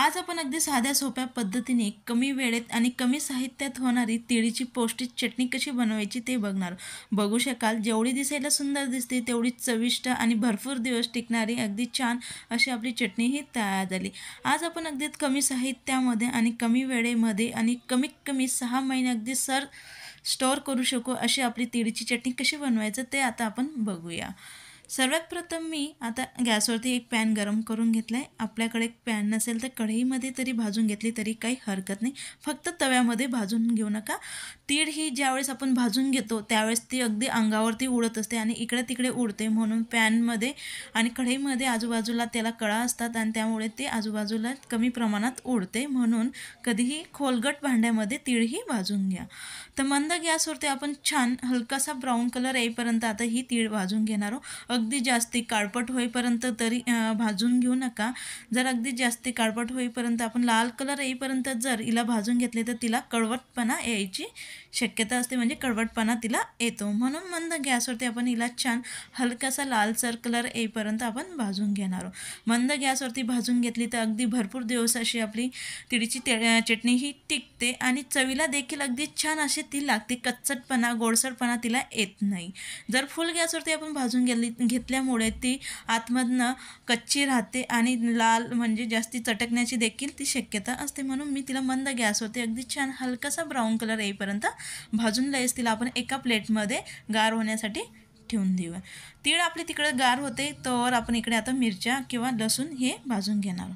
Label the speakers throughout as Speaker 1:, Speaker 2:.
Speaker 1: आज आपण अगदी साध्या सोप्या पद्धतीने कमी वेळेत आणि कमी साहित्यात होणारी तिळीची पौष्टिक चटणी कशी बनवायची ते बघू शकाल। जेवढी दिसायला सुंदर दिसते तेवढी चविष्ट आणि भरपूर दिवस टिकणारी अगदी छान अशी आपली चटणी ही तयार झाली। आज आपण अगदी कमी साहित्यामध्ये आणि कमी वेळेमध्ये आणि कमीत कमी 6 महिने अगदी स्टोअर करू शकू अशी आपली तिळीची चटणी कशी बनवायचं ते आता आपण बघूया। सर्वात प्रथम मी आता गॅसवरती एक पॅन गरम करून घेतलाय। आपल्याकडे पॅन नसेल तर कढईमध्ये तरी भाजून घेतली तरी काही हरकत नाही, फक्त तव्यामध्ये भाजून घेऊ नका। तीळ ही ज्यावेळेस आपण भाजून घेतो त्यावेळेस ती अगदी अंगावरती उडत असते आणि इकडे तिकडे उडते, म्हणून पॅनमध्ये आणि कढईमध्ये आजूबाजूला त्याला कळा असतात आणि त्यामुळे ते आजूबाजूला कमी प्रमाणात उडते, म्हणून कधीही खोलगट भांड्यामध्ये तीळ ही भाजून घ्या। तर मंद गॅसवरती आपण छान हलकासा ब्राऊन कलर येईपर्यंत आता ही तीळ भाजून घेणार आहोत। अगदी जास्ती काळपट होईपर्यंत तरी भाजून घेऊ नका। जर अगदी जास्ती काळपट होईपर्यंत आपण लाल कलर येईपर्यंत जर हिला भाजून घेतले तर तिला कडवटपणा यायची शक्यता असते, म्हणजे कडवटपणा तिला येतो, म्हणून मंद गॅसवरती आपण हिला छान हलकासा लालसर कलर येईपर्यंत आपण भाजून घेणार आहोत। मंद गॅसवरती भाजून घेतली तर अगदी भरपूर दिवस अशी आपली तिळीची चटणी ही टिकते आणि चवीला देखील अगदी छान अशी ती लागते। कच्चटपणा गोडसरपणा तिला येत नाही। जर फुल गॅसवरती आपण भाजून घेतल्यामुळे ती आतमधनं कच्ची राहते आणि लाल म्हणजे जास्ती चटकण्याची देखील ती शक्यता असते, म्हणून मी तिला मंद गॅसवरती अगदी छान हलकासा ब्राऊन कलर येईपर्यंत भाजून लयच तिला आपण एका प्लेटमध्ये गार होण्यासाठी ठेवून देऊया। तीळ आपली तिकडे गार होते तर आपण इकडे आता मिरच्या किंवा लसूण हे भाजून घेणार।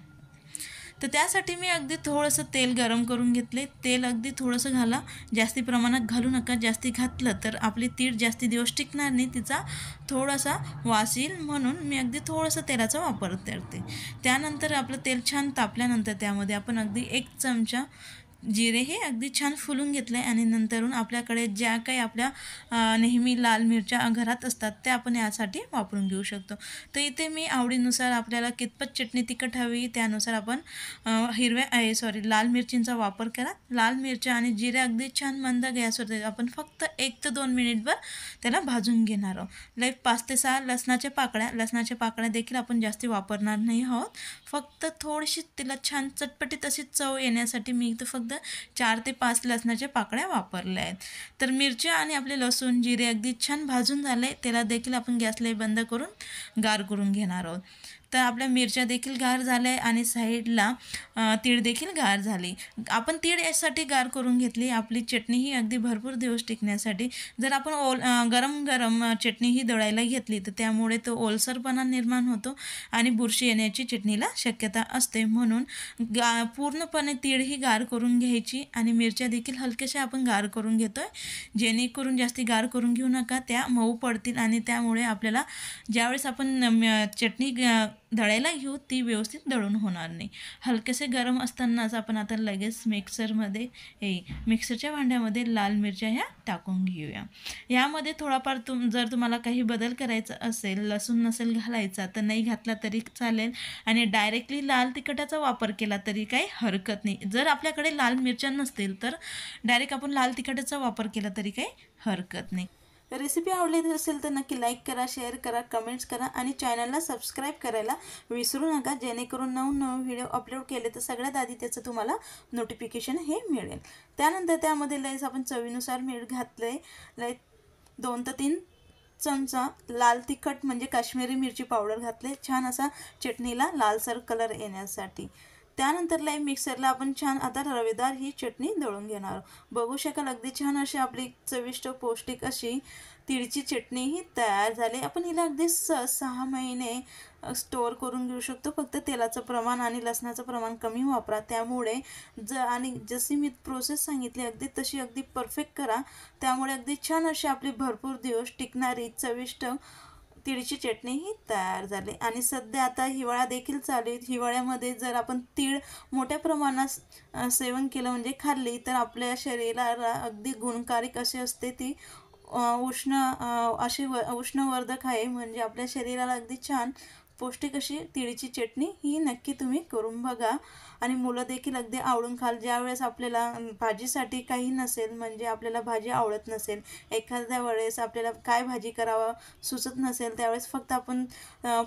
Speaker 1: तर त्यासाठी मी अगदी थोडंसं तेल गरम करून घेतले। तेल अगदी थोडंसं घाला, जास्ती प्रमाणात घालू नका। जास्ती घातलं तर आपली तीळ जास्ती दिवस टिकणार नाही, तिचा थोडासा वास येईल, म्हणून मी अगदी थोडंसं तेलाचा वापर करते। त्यानंतर आपलं तेल छान तापल्यानंतर त्यामध्ये आपण अगदी 1 चमचा जिरे हे अगदी छान फुलून घेतले आणि नंतरून आपल्याकडे ज्या काही आपल्या नेहमी लाल मिरच्या घरात असतात त्या आपण यासाठी वापरून घेऊ शकतो। तर इथे मी आवडीनुसार आपल्याला कितपत चटणी तिखट हवी त्यानुसार आपण लाल मिरचींचा वापर करा। लाल मिरच्या आणि जिरे अगदी छान मंद गॅसवर आपण फक्त 1 ते 2 मिनिटभर त्याला भाजून घेणार आहोत। 5 ते 6 लसणाच्या पाकळ्या देखील आपण जास्ती वापरणार नाही आहोत, फक्त थोडीशी तिला छान चटपटीत अशी चव येण्यासाठी मी इथं फक्त 4 ते 5 लसणाच्या पाकळ्या वापरल्या आहेत। तर मिरच्या आणि आपले लसूण जिरे अगदी छान भाजून झाले, त्याला देखील आपण गॅसला बंद करून गार करून घेणार आहोत। तर आपल्या मिरच्या देखील गार झाल्या आणि साईडला तीळ देखील गार झाली। आपण तीळ यासाठी गार करून घेतली, आपली चटणी ही अगदी भरपूर दिवस टिकण्यासाठी। जर आपण गरम चटणी ही दळायला घेतली तर त्यामुळे तो ओलसरपणा निर्माण होतो आणि बुरशी येण्याची चटणीला शक्यता असते, म्हणून पूर्णपणे तीळ ही गार करून घ्यायची आणि मिरच्या देखील हलक्याशा आपण गार करून घेतोय, जेणेकरून जास्ती गार करून घेऊ नका, त्या मऊ पडतील आणि त्यामुळे आपल्याला ज्यावेळेस आपण चटणी दळायला घेऊ ती व्यवस्थित दळून होणार नाही। हलकेसे गरम असतानाच आपण आता लगेच मिक्सरच्या भांड्यामध्ये लाल मिरच्या ह्या टाकून घेऊया। यामध्ये थोडाफार जर तुम्हाला काही बदल करायचा असेल, लसूण नसेल घालायचा तर नाही घातला तरी चालेल आणि डायरेक्टली लाल तिखटाचा वापर केला तरी काही हरकत नाही। जर आपल्याकडे लाल मिरच्या नसतील तर डायरेक्ट आपण लाल तिखटाचा वापर केला तरी काही हरकत नाही। रेसिपी आवडली असेल तर नक्की लाईक करा, शेअर करा, कमेंट्स करा आणि चॅनलला सबस्क्राईब करायला विसरू नका, जेणेकरून नवनवीन व्हिडिओ अपलोड केले तर सगळ्यात आधी त्याचं तुम्हाला नोटिफिकेशन हे मिळेल। त्यानंतर त्यामध्ये लयच आपण चवीनुसार मीठ घातले, 2 ते 3 चमचा लाल तिखट म्हणजे काश्मीरी मिरची पावडर घातले, छान असा चटणीला लालसर कलर येण्यासाठी। त्यानंतर मिक्सरला आपण छान आता रवेदार ही चटणी दळून घेणार। बघू शकाल अगदी छान अशी आपली चविष्ट पौष्टिक अशी तिळची चटणी ही तयार झाली। आपण हिला अगदी 6 महिने स्टोअर करून घेऊ शकतो, फक्त तेलाचं प्रमाण आणि लसणाचं प्रमाण कमी वापरा। त्यामुळे आणि जशी मी प्रोसेस सांगितली अगदी तशी अगदी परफेक्ट करा, त्यामुळे अगदी छान अशी आपली भरपूर दिवस टिकणारी चविष्ट तिळची चटणी ही तयार झाली। आणि सध्या आता हिवाळा देखील चालू आहे, हिवाळ्यामध्ये जर आपण तीळ मोठ्या प्रमाणात सेवन केलं म्हणजे खाल्ली तर आपल्या शरीराला अगदी गुणकारिक असे असते, ती उष्णवर्धक आहे, म्हणजे आपल्या शरीराला अगदी छान पौष्टिक अशी तिळीची चटणी ही नक्की तुम्ही करून बघा आणि मुलं देखील अगदी आवडून खाल. ज्यावेळेस आपल्याला भाजीसाठी काही नसेल, म्हणजे आपल्याला भाजी आवडत नसेल, एखाद्या वेळेस आपल्याला काय भाजी करावं सुचत नसेल, त्यावेळेस फक्त आपण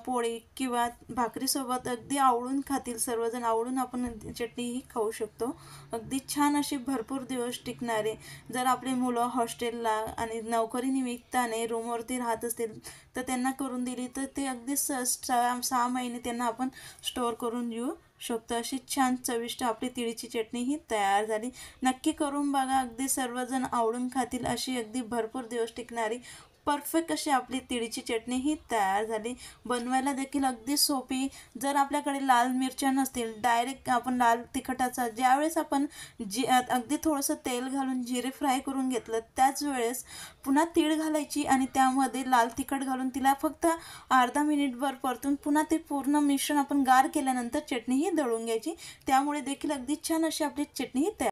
Speaker 1: पोळी किंवा भाकरीसोबत अगदी आवडून खातील सर्वजण, आवडून आपण चटणी ही खाऊ शकतो. अगदी छान अशी भरपूर दिवस टिकणारे. जर आपले मुलं हॉस्टेलला आणि नोकरीनिमित्ताने रूमवरती राहत असतील तर त्यांना करून दिली तर ते अगदी 6 महिने त्यांना आपण स्टोअर करून देऊ शकतो. अशी छान चविष्ट आपली तिळीची चटणी ही तयार झाली. नक्की करून बघा, अगदी सर्वजण आवडून खातील अशी अगदी भरपूर दिवस टिकणारी परफेक्ट अशी आपली तिळीची चटणी ही तयार झाली. बनवायला देखील अगदी सोपी. जर आपल्याकडे लाल मिरच्या नसतील, डायरेक्ट आपण लाल तिखटाचा ज्यावेळेस आपण अगदी थोडंसं तेल घालून जिरे फ्राय करून घेतलं, त्याच वेळेस पुन्हा तीळ घालायची आणि त्यामध्ये लाल तिखट घालून तिला फक्त अर्धा मिनिटभर परतून पुन्हा ते पूर्ण मिश्रण आपण गार केल्यानंतर चटणी ही दळून घ्यायची. त्यामुळे देखील अगदी छान अशी आपली चटणी ही तयार